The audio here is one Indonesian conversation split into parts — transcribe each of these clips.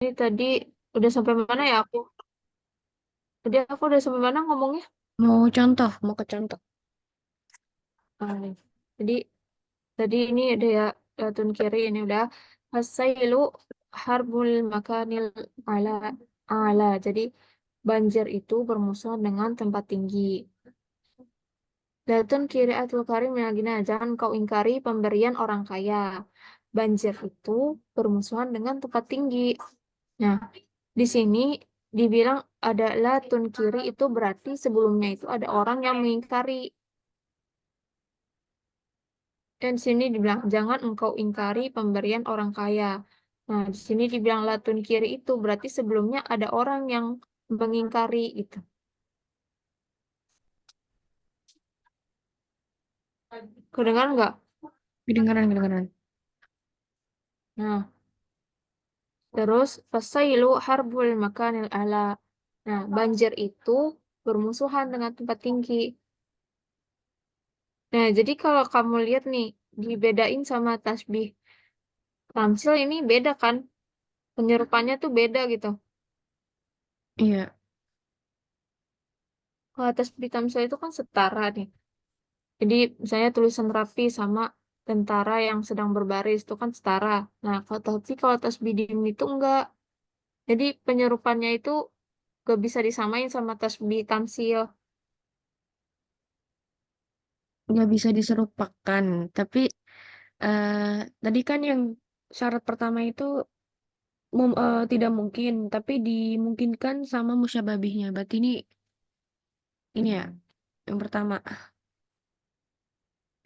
Ini tadi udah sampai mana ya aku? Tadi aku udah sampai mana ngomongnya? Mau ke contoh. Nih. Jadi tadi ini udah ya latun kiri ini udah hasailu harbul makanil ala ala. Jadi banjir itu bermusuhan dengan tempat tinggi. Latun kiri atul karim gina jangan kau ingkari pemberian orang kaya. Banjir itu bermusuhan dengan tempat tinggi. Nah, di sini dibilang ada latun kiri itu berarti sebelumnya itu ada orang yang mengingkari. Dan di sini dibilang jangan engkau ingkari pemberian orang kaya. Nah, di sini dibilang latun kiri itu berarti sebelumnya ada orang yang mengingkari itu. Kedengar nggak? Kedengaran, kedengaran. Nah, terus fasailu harbul makanil ala. Nah, banjir itu bermusuhan dengan tempat tinggi. Nah, jadi kalau kamu lihat nih, dibedain sama tasbih tamsil ini beda kan? Penyerupannya tuh beda gitu. Iya, Kalau tasbih tamsil itu kan setara nih. Jadi misalnya tulisan rapi sama tentara yang sedang berbaris itu kan setara. Nah, kalau tasbih dim itu enggak. Jadi penyerupannya itu gak bisa disamain sama tasbih tamsil. nggak bisa diserupakan. Tapi eh, tadi kan yang syarat pertama itu tidak mungkin, tapi dimungkinkan sama musyababihnya. Berarti ini ya, yang pertama.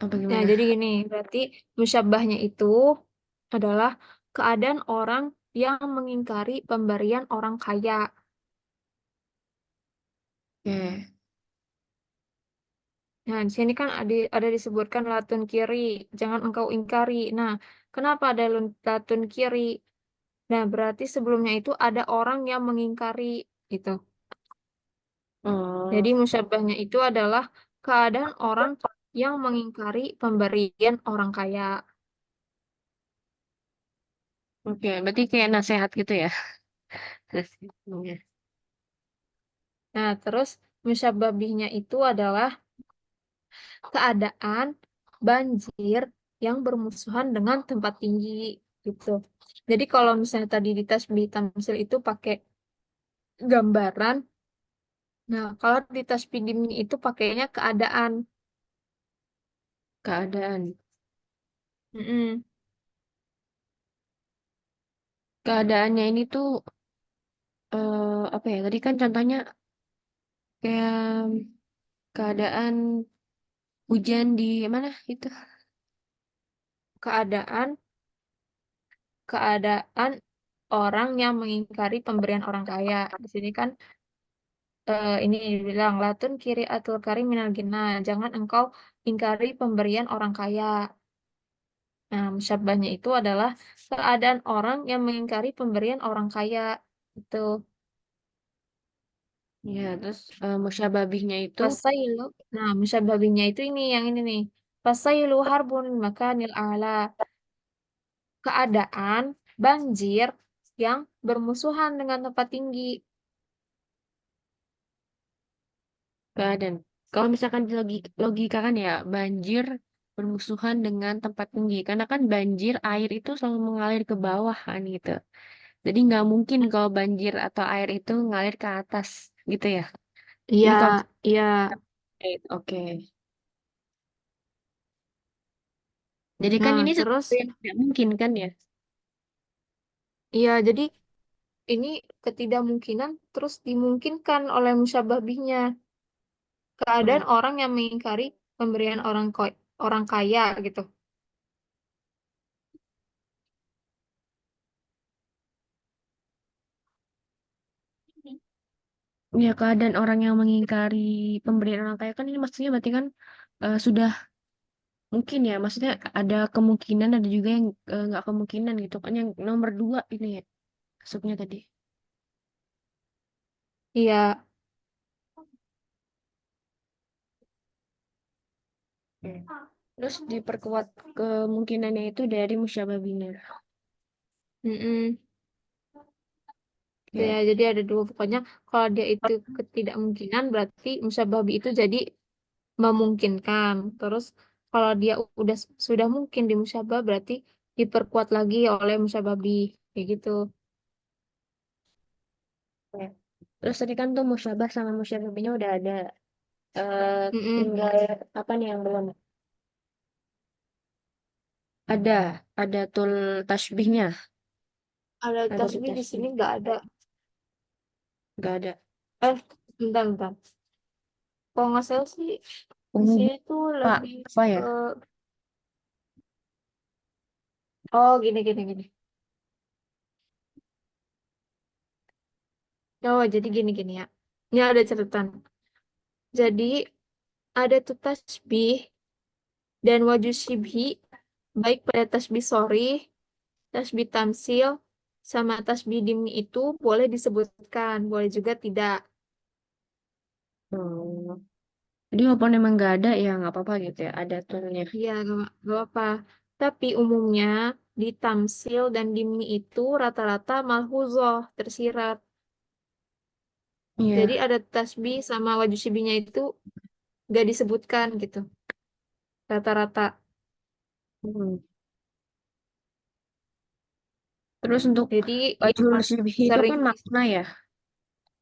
Apa Nah, gimana? jadi gini, berarti musyabahnya itu adalah keadaan orang yang mengingkari pemberian orang kaya. Oke. Nah, di sini kan ada disebutkan latun kiri, jangan engkau ingkari. Nah, kenapa ada latun kiri? Nah, berarti sebelumnya itu ada orang yang mengingkari gitu. Jadi Oh, musyabahnya itu adalah keadaan orang yang mengingkari pemberian orang kaya. oke. Berarti kayak nasehat gitu ya. Iya. Nah, terus musyababihnya itu adalah keadaan banjir yang bermusuhan dengan tempat tinggi gitu. Jadi kalau misalnya tadi di tasbih tamsil itu pakai gambaran, nah kalau di tasbih dimni itu pakainya keadaan. Keadaan. Mm-mm. Keadaannya ini tuh apa ya? Tadi kan contohnya kayak keadaan hujan di mana itu? Keadaan keadaan orang yang mengingkari pemberian orang kaya. Di sini kan ini dibilang latun kiri atul karim minal gina. Jangan engkau ingkari pemberian orang kaya. Nah, musyabahnya itu adalah keadaan orang yang mengingkari pemberian orang kaya. Itu. Ya, terus musyababihnya itu Fasailu. Nah, musyabahnya itu ini yang ini nih. Fasailu harbun makanil ala. Keadaan banjir yang bermusuhan dengan tempat tinggi. keadaan. Kalau misalkan di logika kan ya, banjir bermusuhan dengan tempat tinggi. Karena kan banjir, air itu selalu mengalir ke bawah kan gitu. Jadi nggak mungkin kalau banjir atau air itu ngalir ke atas gitu ya. Iya, Jadi kalau iya. oke. Jadi kan Nah, ini sesuatu terus yang tidak mungkin kan ya. iya jadi ini ketidakmungkinan terus dimungkinkan oleh musyabah bihnya. Hmm. Keadaan orang yang mengingkari pemberian orang kaya gitu. Ya keadaan orang yang mengingkari pemberian orang kaya kan ini maksudnya berarti kan sudah mungkin ya. Maksudnya ada kemungkinan ada juga yang nggak kemungkinan gitu kan. Yang nomor dua ini ya masuknya tadi. Iya, Hmm. Terus diperkuat kemungkinannya itu dari musyababihnya. mm-mm. Ya, Ya. jadi ada dua. Pokoknya kalau dia itu ketidakmungkinan berarti musyabah bi itu jadi memungkinkan. Terus kalau dia udah sudah mungkin di musyabah berarti diperkuat lagi oleh musyabah bi. Kayak gitu. Ya. Terus tadi kan tuh musyabah sama musyabahnya udah ada. Eh Mm-mm. tinggal apa nih yang belum? Ada, ada tul tasbihnya. Ada Ada tul tasbih di tasbih. sini nggak ada. Nggak ada. Eh, bentar, bentar. Kalau nggak salah sih di Umum sini tuh Pak, lebih apa ke ya? oh gini gini gini. Oh jadi gini gini ya. Ini ada catatan. Jadi ada tuh tasbih dan wajib syibhi baik pada tasbih sorry, tasbih tamsil, sama tasbih dimni itu boleh disebutkan, boleh juga tidak. Hmm. Jadi walaupun emang nggak ada ya nggak apa-apa gitu ya. Ada tulnya. Iya, nggak apa. Tapi umumnya di tamsil dan dimni itu rata-rata malhuzoh, tersirat. Jadi Iya. ada tasbih sama wajib syibihnya itu gak disebutkan gitu, rata-rata. Hmm. Terus untuk Jadi wajhul yang syibhi itu sering kan makna ya.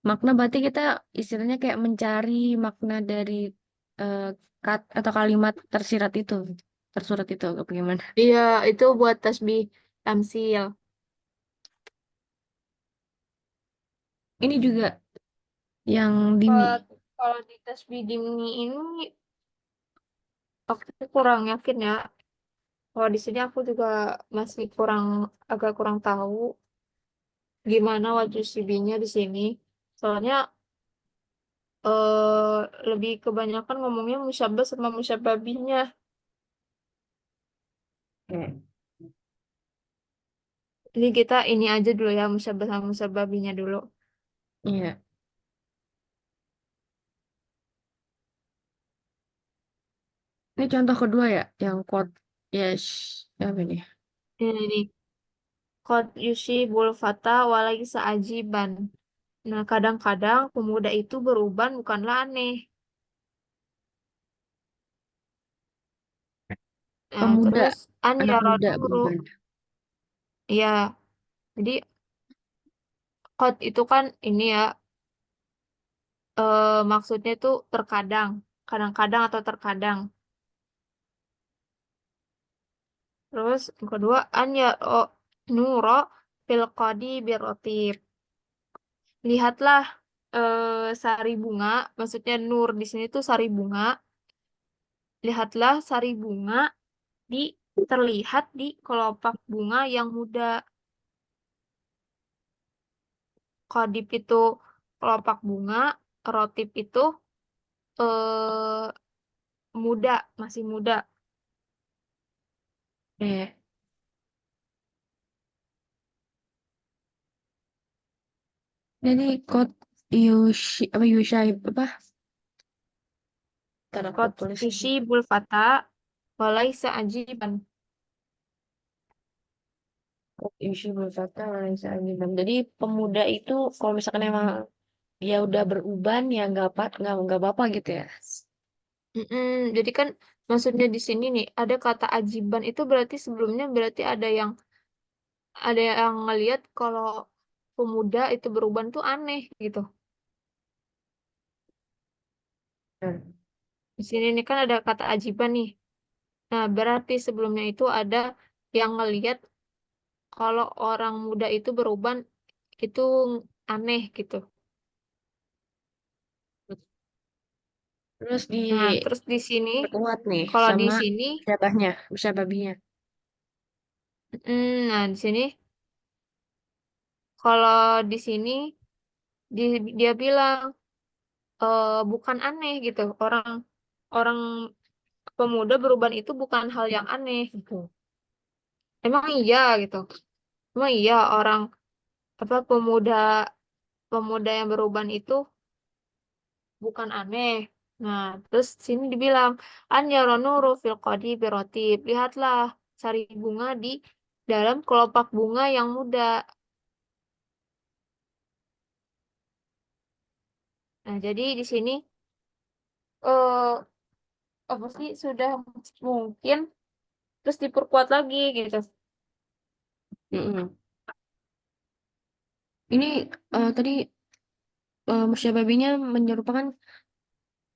Makna berarti kita istilahnya kayak mencari makna dari eh, atau kalimat tersirat itu, tersurat itu, apa gimana? iya itu buat tasbih tamsil. Ini juga yang dimi. Kalau kalau di tasbih dimni ini aku kurang yakin ya. Kalau di sini aku juga masih agak kurang tahu gimana wajib syibihnya di sini. Soalnya lebih kebanyakan ngomongnya musyabah sama musyababihnya. Oke. Ini kita ini aja dulu ya musyabah sama musyababihnya dulu. Iya. Ini contoh kedua ya, yang quote yes, apa ini? Ini nih. Qad yusibul fata walaisa ajiban. Nah, kadang-kadang pemuda itu beruban bukanlah aneh. Nah, Pemuda, terus an anak muda yaraduru. bukan? Ya, jadi qad itu kan ini ya, maksudnya itu terkadang. Kadang-kadang atau terkadang. Terus yang kedua, an ya nuro fil qadi birotib. Lihatlah sari bunga, maksudnya nur di sini tuh sari bunga. Lihatlah sari bunga di terlihat di kelopak bunga yang muda. Kodip itu kelopak bunga, rotip itu eh, muda, masih muda. Eh, jadi quote Yushi, apa Yushaib, apa? Ntar aku Kot tulis yushi lagi. bulfata walaisa ajiban. Quote Yushi berkata, Malaysia Agiman. Jadi pemuda itu kalau misalkan emang dia udah beruban ya nggak apa-apa gitu ya. Mm-mm, jadi kan maksudnya di sini nih ada kata ajiban itu berarti sebelumnya berarti ada yang ngelihat kalau pemuda itu beruban tuh aneh gitu. Hmm. Di sini nih kan ada kata ajiban nih. Nah, berarti sebelumnya itu ada yang ngelihat kalau orang muda itu beruban itu aneh gitu. Terus Nah, terus di sini, diperkuat nih kalau di sama sini, syabahnya, musyababinya. nah di sini, kalau di sini dia bilang bukan aneh gitu. Orang orang pemuda beruban itu bukan hal yang aneh gitu. Emang iya gitu. Emang iya orang apa pemuda yang beruban itu bukan aneh. Nah, terus sini dibilang an yaronuru fil qadi birotib. Lihatlah sari bunga di dalam kelopak bunga yang muda. Nah, jadi di sini eh apa sih sudah mungkin terus diperkuat lagi gitu. Mm-mm. Ini tadi musyababinya menyerupakan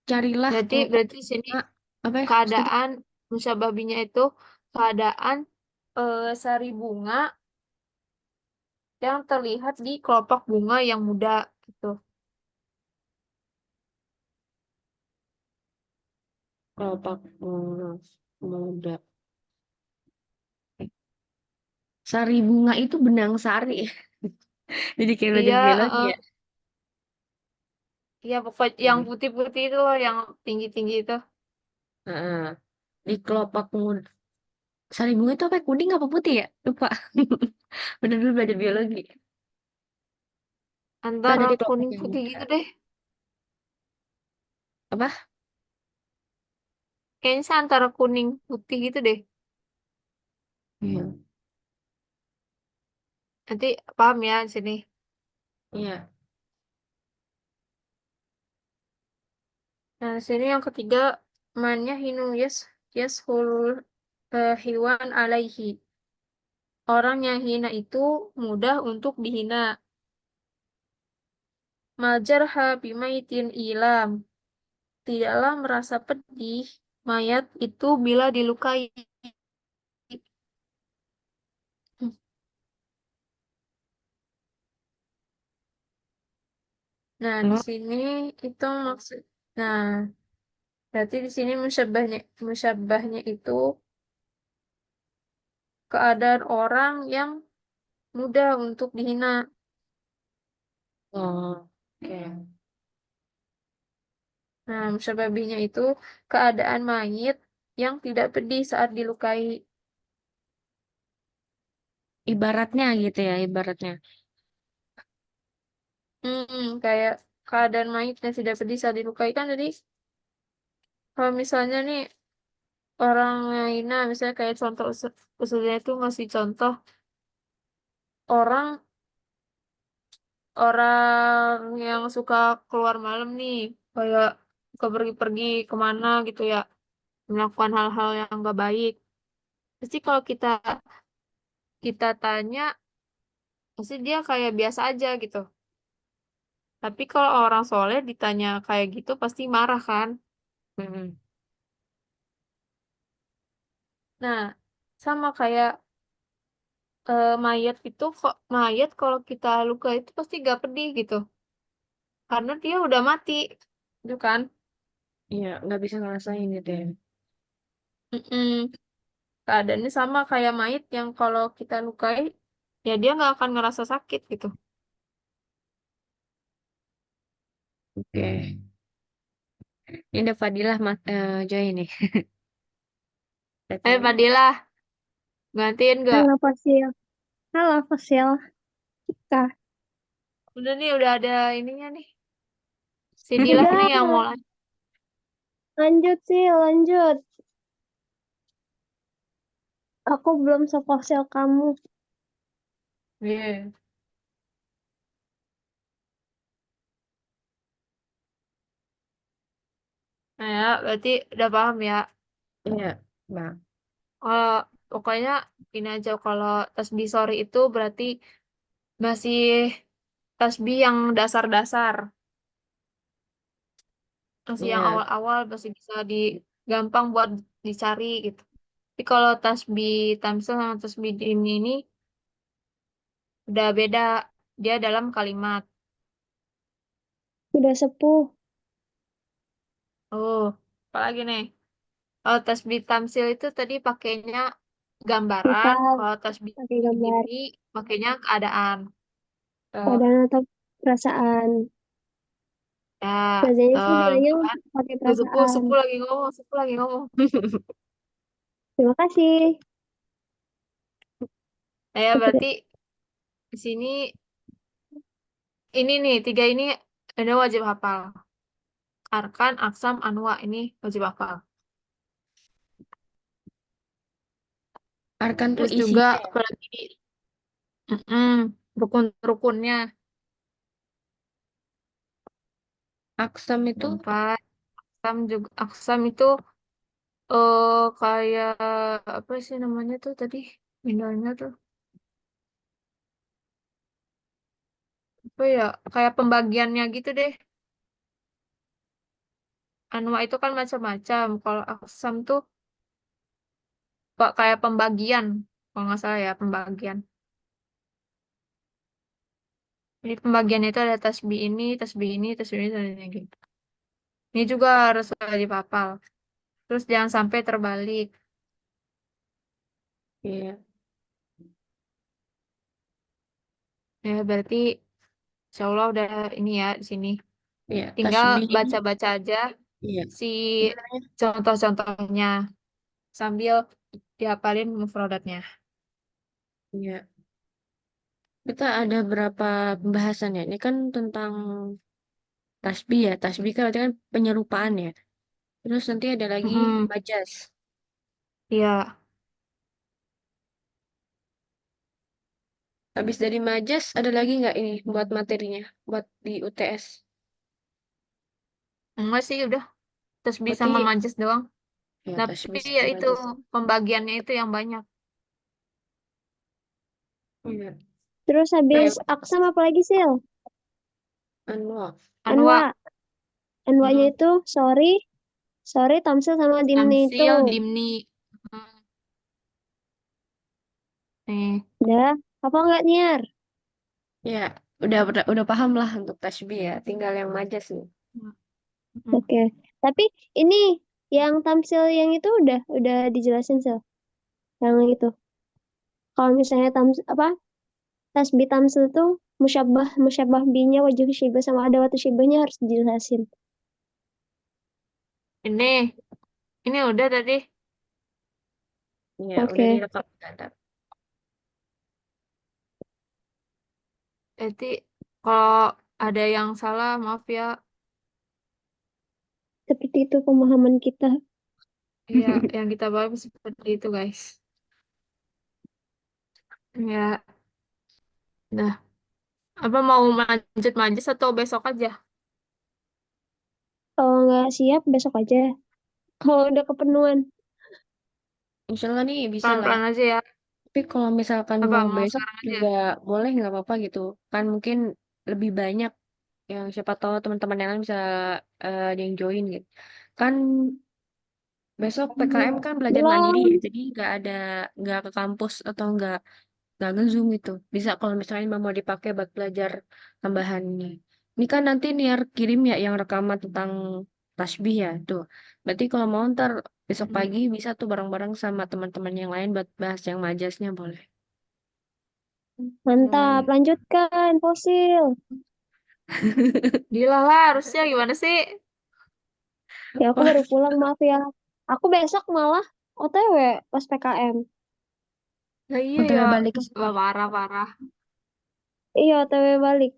carilah Berarti kelompok berarti di sini bunga apa ya maksudnya? keadaan musababinya itu keadaan sari bunga yang terlihat di kelompok bunga yang muda gitu. Kelompok muda. Sari bunga itu benang sari. Jadi kayak belajar Iya, biologi ya. iya pokoknya yang Oke. putih-putih itu loh, yang tinggi-tinggi itu. Heeh. Di kelopak muda. Sari bunga itu apa? Kuning apa putih ya? Lupa. Bener dulu belajar biologi. Itu ada Antara di kelopak kuning yang putih muda. gitu deh. Apa? Kayaknya sih antara kuning putih gitu deh. Iya. Nanti paham ya di sini. Iya. Nah, di sini yang ketiga mannya hinu yes hul hiwan alaihi. Orang yang hina itu mudah untuk dihina. Majarha bimaitin ilam. Tidaklah merasa pedih mayat itu bila dilukai. Nah, di Oh. sini itu maksud. Nah, berarti di sini musyabahnya itu keadaan orang yang mudah untuk dihina. Oh. Oke. Nah, musyababihnya itu keadaan mayit yang tidak pedih saat dilukai. Ibaratnya gitu ya, ibaratnya. Kayak keadaan mayit yang tidak pedih saat dilukai kan. Jadi kalau misalnya nih orang yang hina, misalnya kayak contoh usulnya itu ngasih contoh orang orang yang suka keluar malam nih, kayak suka pergi-pergi kemana gitu ya, melakukan hal-hal yang nggak baik. Pasti kalau kita kita tanya, pasti dia kayak biasa aja gitu. Tapi kalau orang soleh ditanya kayak gitu pasti marah kan. Mm-mm. Nah, sama kayak mayat itu kok mayat kalau kita luka itu pasti gak pedih gitu. Karena dia udah mati, gitu kan? Iya, nggak bisa ngerasain gitu ya. Mm-mm. Keadaannya sama kayak mayat yang kalau kita lukai, ya dia nggak akan ngerasa sakit gitu. Oke. Ini ada Fadilah Joy nih. Eh, Chatnya. Fadilah, gantiin gak? Halo Fasil. Halo Fasil. Kak. Udah nih, udah ada ininya nih. Si Dilas Udah, nih yang mau lanjut. lanjut sih, lanjut. Aku belum sefasil kamu. Iya. Nah ya, berarti udah paham ya. Iya, Bang. Kalau pokoknya ini aja, kalau tasbih sori itu berarti masih tasbih yang dasar-dasar, masih yang Iya. awal-awal masih bisa gampang buat dicari gitu. Tapi kalau tasbih tamsil sama tasbih ini udah beda, dia dalam kalimat. Udah sepuh. Oh, apalagi nih? Kalau tasbih tamsil itu tadi pakainya gambaran, Misal, kalau tasbih pakai gambar ini pakainya keadaan. Tuh, keadaan atau perasaan. ya, Biasanya sih bilangnya tuh kan? pakai Tuh, sepuh, perasaan. sepuh lagi ngomong, sepuh lagi ngomong. Terima kasih. Ya, Oke, berarti di sini ini nih, tiga ini ada wajib hafal. Arkan, Aksam, Anwa ini wajib hafal. Arkan tuh Terus juga isinya ya. apalagi mm-mm, rukun-rukunnya. Aksam Ada itu 4. Aksam itu kayak apa sih namanya tuh tadi? Minalnya tuh apa ya? Kayak pembagiannya gitu deh. Anwa itu kan macam-macam. Kalau aksam tuh kayak pembagian. Kalau nggak salah ya pembagian. Jadi pembagian itu ada tasbih ini, tasbih ini, tasbih ini, tasbih ini gitu. Ini juga harus wajib hafal. Terus jangan sampai terbalik. ya, Ya berarti insya Allah udah ini ya di sini. ya Tinggal tasbih ini baca-baca aja iya. si Gimana? contoh-contohnya sambil dihafalin mufradatnya. Iya. Kita ada berapa pembahasan ya? Ini kan tentang tasbih ya. Tasbih kan berarti kan penyerupaan ya. Terus nanti ada lagi Mm-mm. majas. Iya, Habis dari majas ada lagi nggak ini buat materinya, buat di UTS? enggak sih udah tasbih sama Berarti majas doang. ya Tapi tasbih ya sama itu majas. pembagiannya itu yang banyak. Iya. Terus habis Kayak aksam apa lagi, Sil? anu. Anwa. Anwa, Anwanya mm, itu sorry, sorry, tamsil sama dimni itu. Tamsil, Dimni. Mm, nih. Udah, apa enggak Niar? Ya, udah paham lah untuk tasbih ya. Tinggal yang majas nih. Mm. Oke. Tapi ini yang tamsil yang itu udah dijelasin, Sil. Yang itu. Kalau misalnya apa? Tasbih tamsil tuh musyabbah binya wajib syibah sama ada waktu syibahnya harus dijelasin. Ini, ini udah tadi. Iya, udah Oke. direkam kan. Jadi kalau ada yang salah, maaf ya. Seperti itu pemahaman kita. Ya, yang kita bahas seperti itu, guys. Ya, nah, apa mau lanjut manjus atau besok aja? Kalau nggak siap besok aja. Kalau udah kepenuhan. Insya Allah nih bisa lah. Pelan-pelan aja ya. Tapi kalau misalkan Apa mau mau besok sekarang aja? juga boleh nggak apa-apa gitu. Kan mungkin lebih banyak yang siapa tahu teman-teman yang lain bisa ada yang join gitu. Kan besok PKM kan belajar mandiri ya, Belum. jadi nggak ke kampus atau nggak nge-zoom itu. Bisa kalau misalnya mau dipakai buat belajar tambahan ini. Ini kan nanti Niar kirim ya yang rekaman tentang tasbih ya tuh. Berarti kalau mau ntar besok Hmm. pagi bisa tuh bareng-bareng sama teman-teman yang lain buat bahas yang majasnya boleh. Mantap. Boleh. Lanjutkan, fosil. Gila lah, harusnya gimana sih? Ya, aku baru pulang, maaf ya. Aku besok malah OTW pas PKM. Nah, iya OTW ya. balik ke Wah, sini. parah-parah. Iya, OTW balik.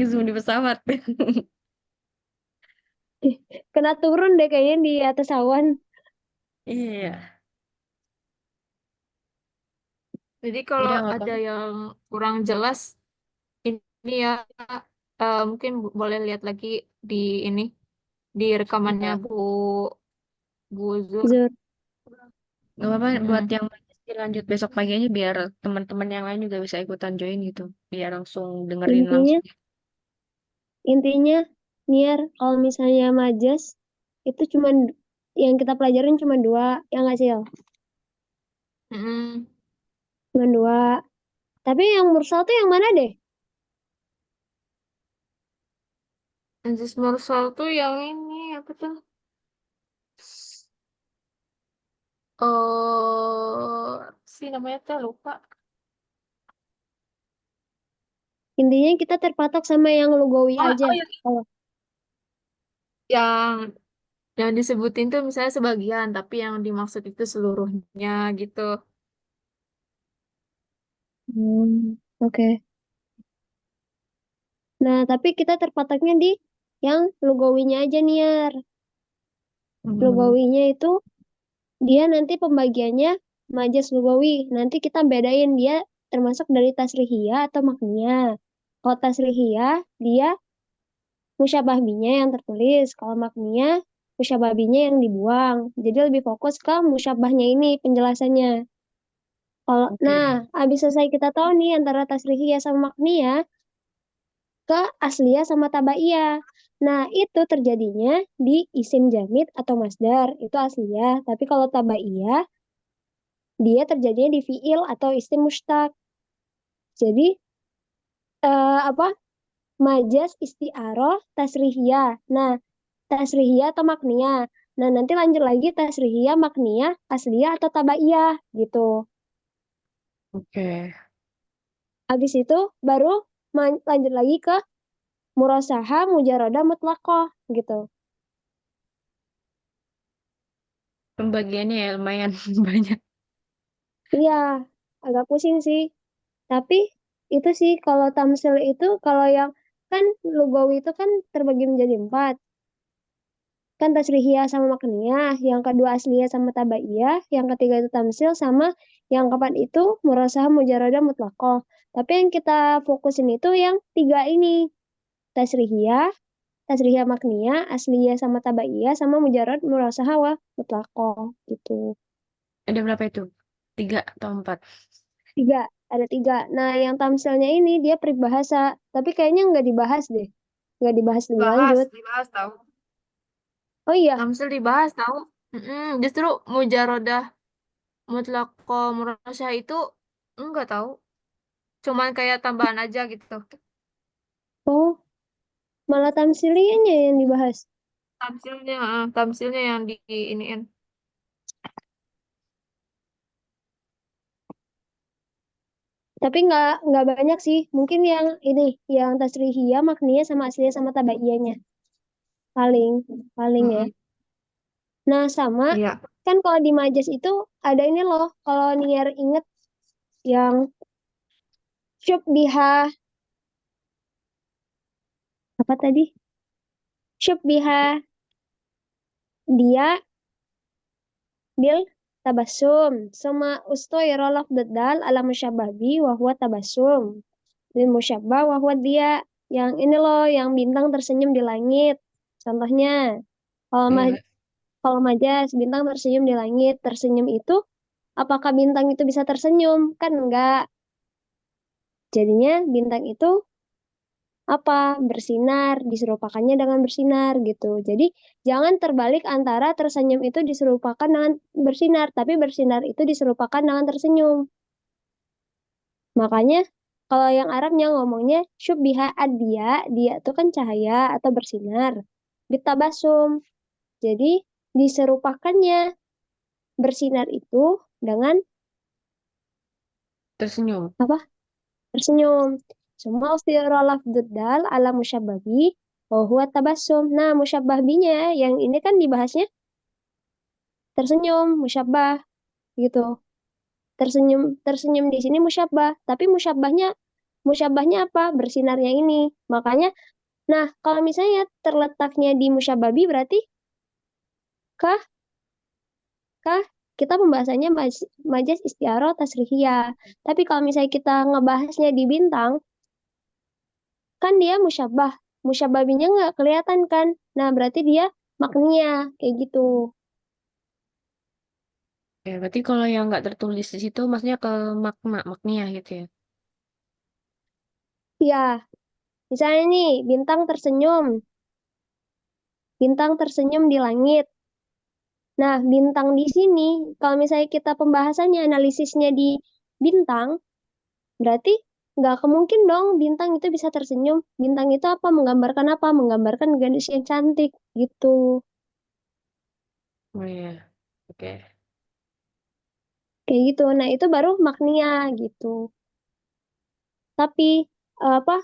Zoom di pesawat. Kena turun deh kayaknya di atas awan. Iya. Jadi kalau Iya, nggak ada apa-apa. yang kurang jelas, ini ya mungkin boleh lihat lagi di ini di rekamannya Iya. Bu Zur. Zur. Nggak apa-apa buat Mm-mm. yang majas lanjut besok pagi aja biar teman-teman yang lain juga bisa ikutan join gitu. Biar langsung dengerin Intinya, langsung. intinya, Niar, kalau misalnya majas, itu cuman yang kita pelajarin cuma dua, yang nggak sih? Mm-mm. Cuma dua. Tapi yang mursal tuh yang mana deh? Anjis Mursal tuh yang ini apa tuh? Si namanya tuh lupa. Intinya kita terpatok sama yang lugawi Oh, aja. oh yang Oh, yang yang disebutin tuh misalnya sebagian, tapi yang dimaksud itu seluruhnya gitu. oke. Nah, tapi kita terpatoknya di yang lugawinya aja, Niar. Hmm. Lugawinya itu dia nanti pembagiannya majas lugawi. Nanti kita bedain dia termasuk dari tasrihiyah atau makniyah. Kalau tasrihiyah, dia musyabah binya yang tertulis, kalau makniya musyabah binya yang dibuang. Jadi lebih fokus ke musyabahnya ini penjelasannya. Kalau Oke. nah, habis selesai kita tahu nih antara tasrihiyah sama makniya ke asliyah sama tabaiyah. Nah, itu terjadinya di isim jamid atau masdar, itu asliyah. Tapi kalau tabaiyah, dia terjadinya di fiil atau isim mustaq. Jadi, apa? Majas isti'aroh tasrihiyah. Nah, tasrihiyah atau makniyah. Nah, nanti lanjut lagi tasrihiyah, makniyah, asliyah atau tabaiyah gitu. Oke. Habis itu baru lanjut lagi ke murasaha, mujarodah, mutlaqoh gitu. Pembagiannya ya lumayan banyak. Iya, agak pusing sih. Tapi itu sih kalau tamsil itu kalau yang kan lugawi itu kan terbagi menjadi empat. Kan tasrihiyah sama makniyah, yang kedua asliyah sama tabaiyah, yang ketiga itu tamsil sama yang keempat itu murasahah mujarodah mutlaqoh. Tapi yang kita fokusin itu yang tiga ini. Tasrihiyah, tasrihiyah makniyah, asliyah sama tabaiyah sama mujarad murasahah wa mutlaqoh gitu. Ada berapa itu? Tiga atau empat? Tiga, ada tiga. Nah, yang tamsilnya ini dia peribahasa, tapi kayaknya nggak dibahas deh. Nggak dibahas lebih Dibahas, lanjut. dibahas tahu. Oh iya, Tamsil dibahas tahu. Justru mujarodah mutlaqo murasyah itu enggak tahu. Cuman kayak tambahan aja gitu. oh malah tamsilianya yang dibahas. Tamsilnya yang di iniin. Tapi nggak banyak sih. Mungkin yang ini, yang tasrihiyah, makniyah sama asliyah sama tabaiyahnya. Paling, paling ya. Mm-mm. Nah, sama Iya. kan kalau di Majas itu ada ini loh. Kalau Nier inget yang syubbiha apa tadi? Syubbiha dia bil tabasum sama ustoyro lafdal ala musyabbabi wa huwa tabasum. Bil musyabbah wa huwa dia yang ini loh yang bintang tersenyum di langit. Contohnya kalau Iya. kalau majas bintang tersenyum di langit, tersenyum itu apakah bintang itu bisa tersenyum? Kan enggak. Jadinya bintang itu apa? Bersinar, diserupakannya dengan bersinar gitu. Jadi jangan terbalik antara tersenyum itu diserupakan dengan bersinar, tapi bersinar itu diserupakan dengan tersenyum. Makanya kalau yang Arabnya ngomongnya syubbiha dia, dia itu kan cahaya atau bersinar. Bitabasum. Jadi diserupakannya bersinar itu dengan Tersenyum. apa? Tersenyum. Semua ustiara lafdzud dal ala musyabbabi wa huwa tabassum. Nah, musyabbah binya yang ini kan dibahasnya tersenyum, musyabbah gitu. Tersenyum, tersenyum di sini musyabbah, tapi musyabbahnya apa? Bersinarnya ini. Makanya, nah kalau misalnya terletaknya di musyabbabi berarti kah kah kita pembahasannya majas istiaroh tasrihiyah. Tapi kalau misalnya kita ngebahasnya di bintang, kan dia musyabbah. Musyabbabinya nggak kelihatan kan. Nah, berarti dia makninya kayak gitu. Ya, berarti kalau yang nggak tertulis di situ maksudnya ke makna gitu ya. Ya, misalnya nih, bintang tersenyum di langit. Nah, bintang di sini, kalau misalnya kita pembahasannya, analisisnya di bintang, berarti nggak kemungkin dong bintang itu bisa tersenyum. Bintang itu apa? Menggambarkan apa? Menggambarkan gadis yang cantik gitu. Oh iya. Oke. Kayak gitu. Nah, itu baru maknia gitu. Tapi apa?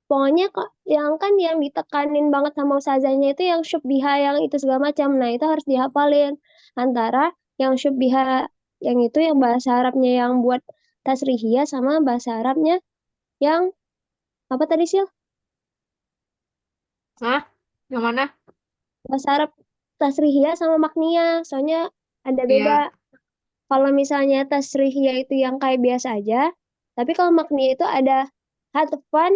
Pokoknya kok yang kan yang ditekanin banget sama ustazahnya itu yang syubbiha yang itu segala macam. Nah, itu harus dihafalin. Antara yang syubbiha yang itu yang bahasa Arabnya yang buat tasrihiyah sama bahasa Arabnya yang apa tadi sih? Hah? Yang mana? Bahasa Arab tasrihiyah sama makniyah. Soalnya ada beda. Iya. Kalau misalnya tasrihiyah itu yang kayak biasa aja, tapi kalau makniyah itu ada hadfan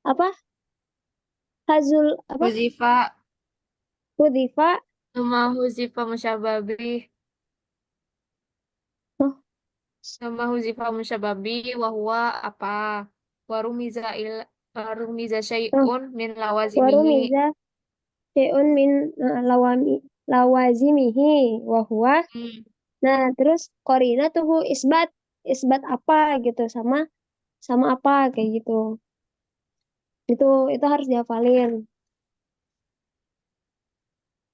apa? Hazul apa? Huzifa, Hudhifa. nama Huzifa musyababi, Oh, nama Huzifa musyababi, wahwa apa? Warumiza warumiza oh, syai'un min lawazimihi. warumiza syai'un min lawazimihi wa huwa. Hmm. Nah, terus korina tuh isbat, isbat apa gitu sama sama apa kayak gitu. Itu harus dihafalin.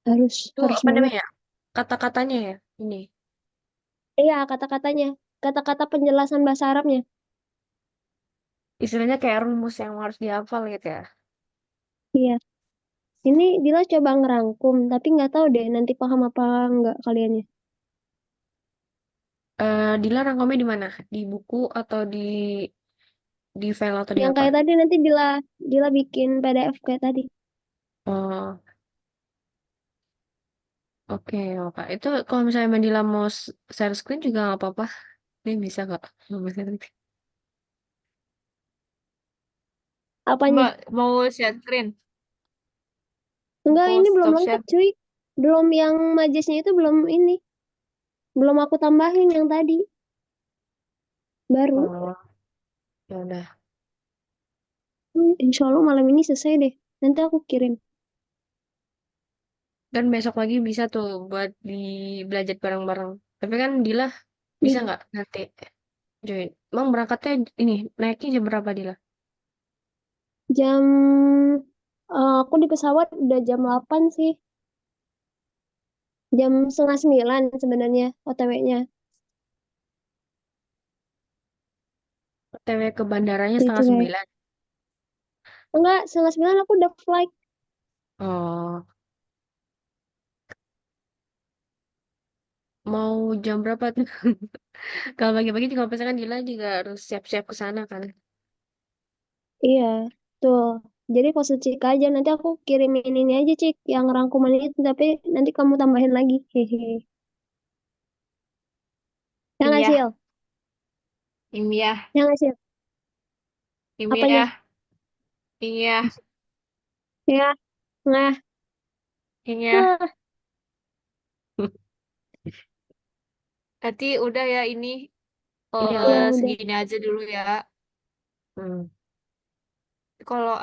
Harus Itu harus apa banget. namanya? Kata-katanya ya, ini. Iya, kata-katanya, kata-kata penjelasan bahasa Arabnya. Istilahnya kayak rumus yang harus dihafal gitu ya. Iya. Ini Dila coba ngerangkum, tapi nggak tahu deh nanti paham apa nggak kaliannya. Dila rangkumnya di mana? Di buku atau di file atau di Yang apa? kayak tadi nanti Dila Dila bikin PDF kayak tadi. Oh, oke, oke. Itu kalau misalnya Mandila mau share screen juga nggak apa-apa. Ini bisa kok. Mau share screen. Apanya? Mbak mau share screen? Enggak, Aku ini belum stop lengkap share. cuy. Belum yang majesnya itu belum ini. Belum aku tambahin yang tadi. Baru. Oh, ya udah. Insya Allah malam ini selesai deh. Nanti aku kirim. Dan besok lagi bisa tuh buat di belajar bareng-bareng. Tapi kan Dila bisa Iya. nggak nanti join? Emang berangkatnya ini naiknya jam berapa Dila? Jam aku di pesawat udah jam 8 sih. Jam setengah 9 sebenarnya OTW-nya. OTW ke bandaranya Gitu setengah guys. sembilan. Enggak, setengah 9 aku udah flight. Oh, mau jam berapa tuh? Kalau pagi-pagi juga misalkan Dila juga harus siap-siap ke sana kan. Iya, tuh. Jadi kau cek aja, nanti aku kirimin ini aja Cik, yang rangkuman itu, tapi nanti kamu tambahin lagi. Hehe. Yang Iya, hasil, iya, yang hasil. Apanya? iya, iya, Ya, nggak. iya. Hah, Berarti udah ya ini Iya ya udah. udah. segini aja dulu ya. Hmm. Kalau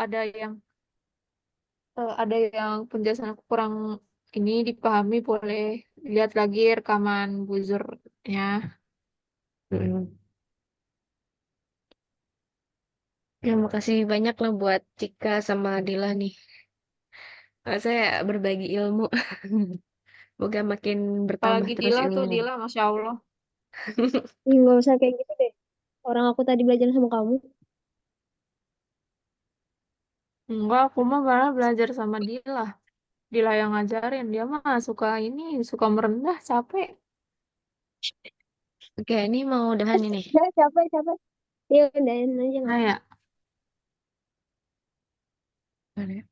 ada yang penjelasan aku kurang ini dipahami boleh lihat lagi rekaman buzurnya. Hmm. Ya, makasih banyak lah buat Cika sama Dila nih. Saya berbagi ilmu. Semoga makin bertambah Apalagi terus Dila tuh ilmunya. Dila, Masya Allah. Ih, nggak usah kayak gitu deh. Orang aku tadi belajar sama kamu. Enggak, aku mah malah belajar sama Dila. Dila yang ngajarin. Dia mah suka ini, suka merendah, capek. Oke, ini mau udahan ini. Ya, capek, capek. Ya, udahin aja nggak Nah apa-apa. ya. Mana ya?